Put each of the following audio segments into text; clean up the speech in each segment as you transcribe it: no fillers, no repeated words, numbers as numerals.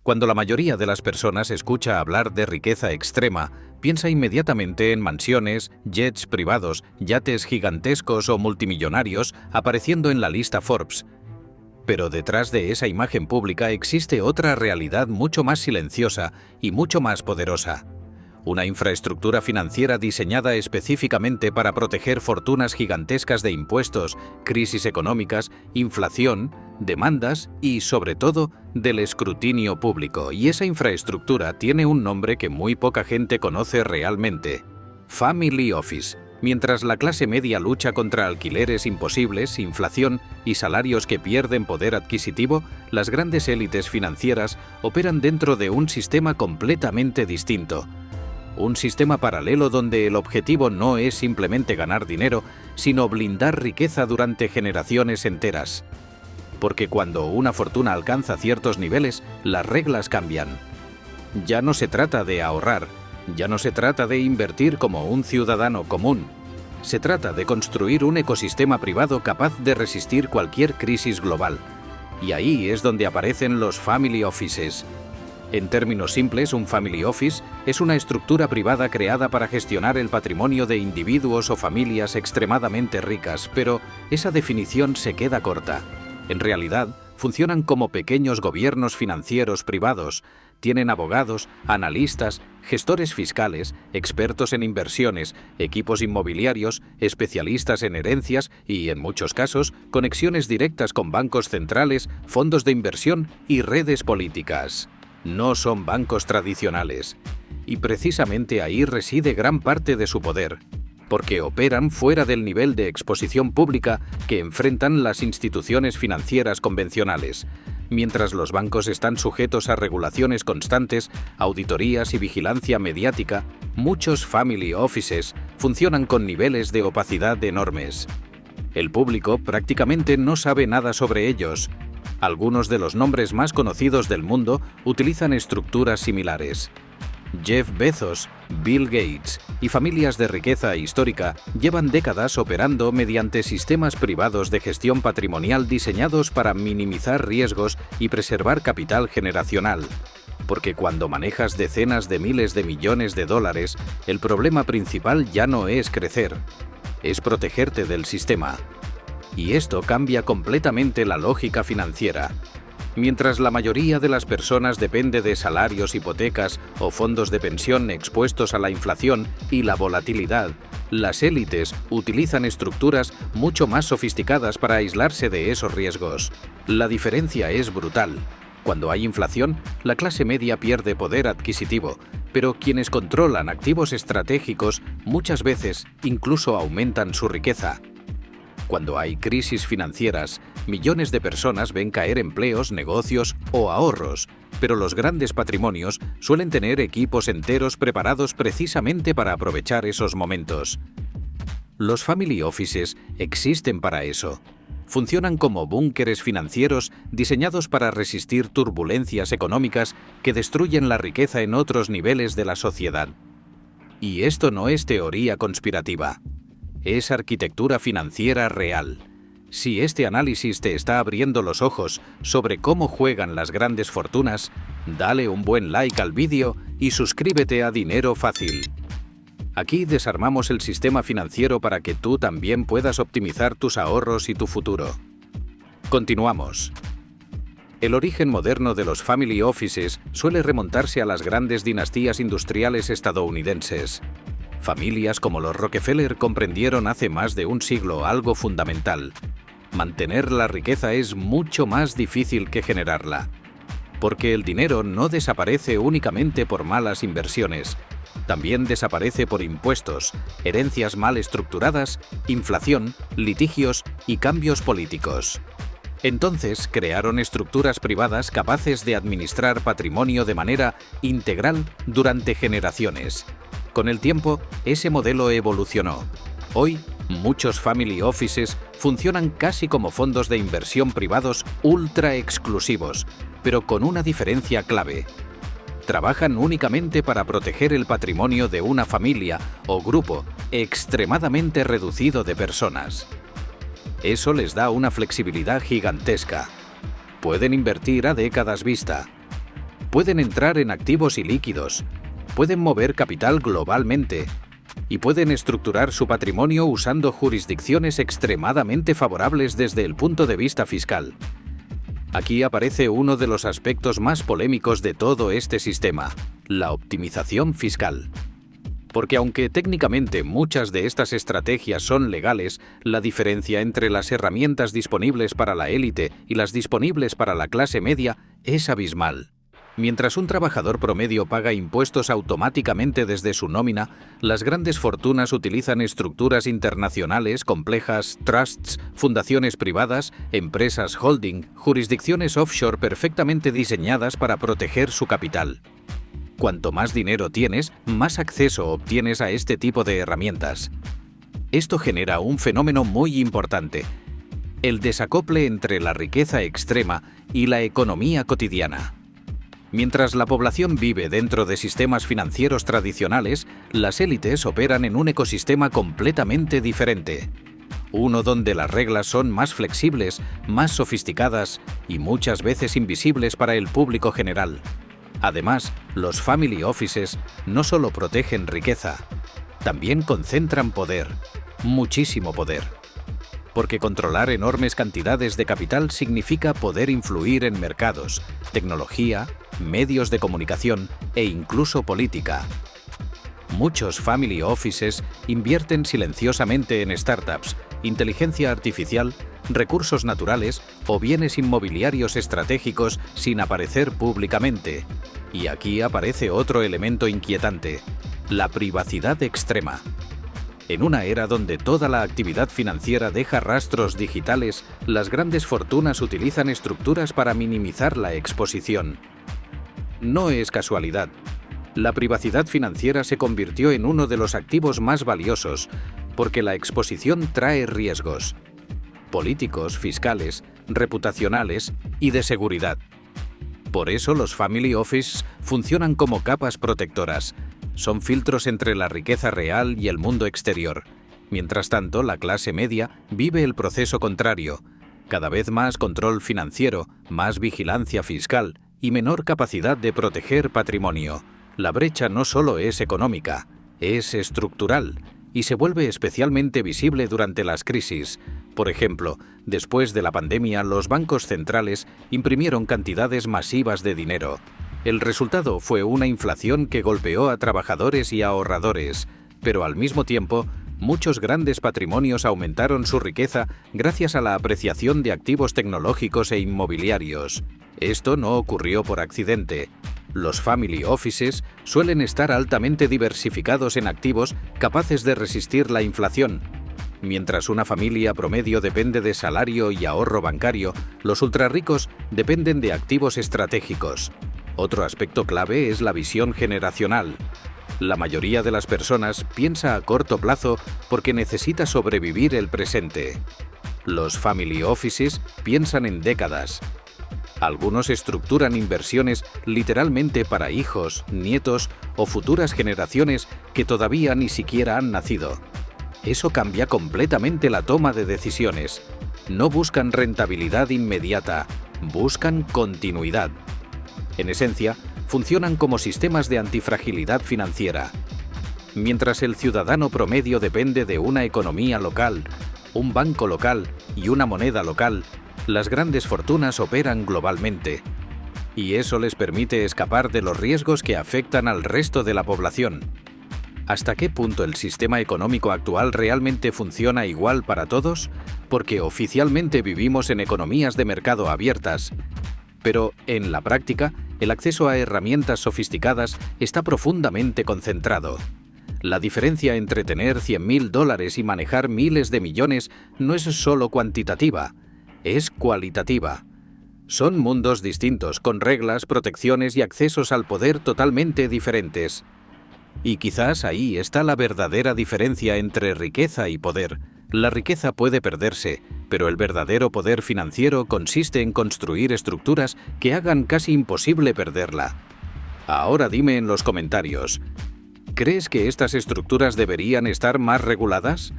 Cuando la mayoría de las personas escucha hablar de riqueza extrema, piensa inmediatamente en mansiones, jets privados, yates gigantescos o multimillonarios apareciendo en la lista Forbes. Pero detrás de esa imagen pública existe otra realidad mucho más silenciosa y mucho más poderosa. Una infraestructura financiera diseñada específicamente para proteger fortunas gigantescas de impuestos, crisis económicas, inflación, demandas y, sobre todo, del escrutinio público. Y esa infraestructura tiene un nombre que muy poca gente conoce realmente: Family Office. Mientras la clase media lucha contra alquileres imposibles, inflación y salarios que pierden poder adquisitivo, las grandes élites financieras operan dentro de un sistema completamente distinto. Un sistema paralelo donde el objetivo no es simplemente ganar dinero, sino blindar riqueza durante generaciones enteras. Porque cuando una fortuna alcanza ciertos niveles, las reglas cambian. Ya no se trata de ahorrar, ya no se trata de invertir como un ciudadano común. Se trata de construir un ecosistema privado capaz de resistir cualquier crisis global. Y ahí es donde aparecen los family offices. En términos simples, un family office es una estructura privada creada para gestionar el patrimonio de individuos o familias extremadamente ricas, pero esa definición se queda corta. En realidad, funcionan como pequeños gobiernos financieros privados. Tienen abogados, analistas, gestores fiscales, expertos en inversiones, equipos inmobiliarios, especialistas en herencias y, en muchos casos, conexiones directas con bancos centrales, fondos de inversión y redes políticas. No son bancos tradicionales, y precisamente ahí reside gran parte de su poder, porque operan fuera del nivel de exposición pública que enfrentan las instituciones financieras convencionales. Mientras los bancos están sujetos a regulaciones constantes, auditorías y vigilancia mediática, muchos family offices funcionan con niveles de opacidad enormes. El público prácticamente no sabe nada sobre ellos. Algunos de los nombres más conocidos del mundo utilizan estructuras similares. Jeff Bezos, Bill Gates y familias de riqueza histórica llevan décadas operando mediante sistemas privados de gestión patrimonial diseñados para minimizar riesgos y preservar capital generacional. Porque cuando manejas decenas de miles de millones de dólares, el problema principal ya no es crecer, es protegerte del sistema. Y esto cambia completamente la lógica financiera. Mientras la mayoría de las personas depende de salarios, hipotecas o fondos de pensión expuestos a la inflación y la volatilidad, las élites utilizan estructuras mucho más sofisticadas para aislarse de esos riesgos. La diferencia es brutal. Cuando hay inflación, la clase media pierde poder adquisitivo, pero quienes controlan activos estratégicos muchas veces incluso aumentan su riqueza. Cuando hay crisis financieras, millones de personas ven caer empleos, negocios o ahorros, pero los grandes patrimonios suelen tener equipos enteros preparados precisamente para aprovechar esos momentos. Los family offices existen para eso. Funcionan como búnkeres financieros diseñados para resistir turbulencias económicas que destruyen la riqueza en otros niveles de la sociedad. Y esto no es teoría conspirativa. Es arquitectura financiera real. Si este análisis te está abriendo los ojos sobre cómo juegan las grandes fortunas, dale un buen like al vídeo y suscríbete a Dinero Fácil. Aquí desarmamos el sistema financiero para que tú también puedas optimizar tus ahorros y tu futuro. Continuamos. El origen moderno de los family offices suele remontarse a las grandes dinastías industriales estadounidenses. Familias como los Rockefeller comprendieron hace más de un siglo algo fundamental. Mantener la riqueza es mucho más difícil que generarla. Porque el dinero no desaparece únicamente por malas inversiones. También desaparece por impuestos, herencias mal estructuradas, inflación, litigios y cambios políticos. Entonces crearon estructuras privadas capaces de administrar patrimonio de manera integral durante generaciones. Con el tiempo, ese modelo evolucionó. Hoy, muchos family offices funcionan casi como fondos de inversión privados ultra exclusivos, pero con una diferencia clave. Trabajan únicamente para proteger el patrimonio de una familia o grupo extremadamente reducido de personas. Eso les da una flexibilidad gigantesca. Pueden invertir a décadas vista. pueden entrar en activos y líquidos, pueden mover capital globalmente y pueden estructurar su patrimonio usando jurisdicciones extremadamente favorables desde el punto de vista fiscal. Aquí aparece uno de los aspectos más polémicos de todo este sistema, la optimización fiscal. Porque aunque técnicamente muchas de estas estrategias son legales, la diferencia entre las herramientas disponibles para la élite y las disponibles para la clase media es abismal. Mientras un trabajador promedio paga impuestos automáticamente desde su nómina, las grandes fortunas utilizan estructuras internacionales complejas, trusts, fundaciones privadas, empresas holding, jurisdicciones offshore perfectamente diseñadas para proteger su capital. Cuanto más dinero tienes, más acceso obtienes a este tipo de herramientas. Esto genera un fenómeno muy importante: el desacople entre la riqueza extrema y la economía cotidiana. Mientras la población vive dentro de sistemas financieros tradicionales, las élites operan en un ecosistema completamente diferente. Uno donde las reglas son más flexibles, más sofisticadas y muchas veces invisibles para el público general. Además, los family offices no solo protegen riqueza, también concentran poder, muchísimo poder. Porque controlar enormes cantidades de capital significa poder influir en mercados, tecnología, medios de comunicación e incluso política. Muchos family offices invierten silenciosamente en startups, inteligencia artificial, recursos naturales o bienes inmobiliarios estratégicos sin aparecer públicamente. Y aquí aparece otro elemento inquietante: la privacidad extrema. En una era donde toda la actividad financiera deja rastros digitales, las grandes fortunas utilizan estructuras para minimizar la exposición. No es casualidad. La privacidad financiera se convirtió en uno de los activos más valiosos, porque la exposición trae riesgos políticos, fiscales, reputacionales y de seguridad. Por eso los family office funcionan como capas protectoras. Son filtros entre la riqueza real y el mundo exterior. Mientras tanto, la clase media vive el proceso contrario: cada vez más control financiero, más vigilancia fiscal y menor capacidad de proteger patrimonio. La brecha no solo es económica, es estructural y se vuelve especialmente visible durante las crisis. Por ejemplo, después de la pandemia, los bancos centrales imprimieron cantidades masivas de dinero. El resultado fue una inflación que golpeó a trabajadores y ahorradores, pero al mismo tiempo, muchos grandes patrimonios aumentaron su riqueza gracias a la apreciación de activos tecnológicos e inmobiliarios. Esto no ocurrió por accidente. Los family offices suelen estar altamente diversificados en activos capaces de resistir la inflación. Mientras una familia promedio depende de salario y ahorro bancario, los ultrarricos dependen de activos estratégicos. Otro aspecto clave es la visión generacional. La mayoría de las personas piensa a corto plazo porque necesita sobrevivir el presente. Los family offices piensan en décadas. Algunos estructuran inversiones literalmente para hijos, nietos o futuras generaciones que todavía ni siquiera han nacido. Eso cambia completamente la toma de decisiones. No buscan rentabilidad inmediata, buscan continuidad. En esencia, funcionan como sistemas de antifragilidad financiera. Mientras el ciudadano promedio depende de una economía local, un banco local y una moneda local, las grandes fortunas operan globalmente. Y eso les permite escapar de los riesgos que afectan al resto de la población. ¿Hasta qué punto el sistema económico actual realmente funciona igual para todos? Porque oficialmente vivimos en economías de mercado abiertas. Pero, en la práctica, el acceso a herramientas sofisticadas está profundamente concentrado. La diferencia entre tener $100.000 y manejar miles de millones no es solo cuantitativa, es cualitativa. Son mundos distintos, con reglas, protecciones y accesos al poder totalmente diferentes. Y quizás ahí está la verdadera diferencia entre riqueza y poder. La riqueza puede perderse, pero el verdadero poder financiero consiste en construir estructuras que hagan casi imposible perderla. Ahora dime en los comentarios, ¿crees que estas estructuras deberían estar más reguladas?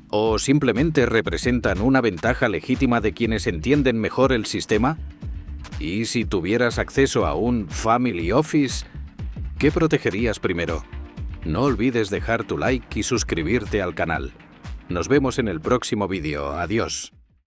¿O simplemente representan una ventaja legítima de quienes entienden mejor el sistema? ¿Y si tuvieras acceso a un Family Office? ¿Qué protegerías primero? No olvides dejar tu like y suscribirte al canal. Nos vemos en el próximo vídeo. Adiós.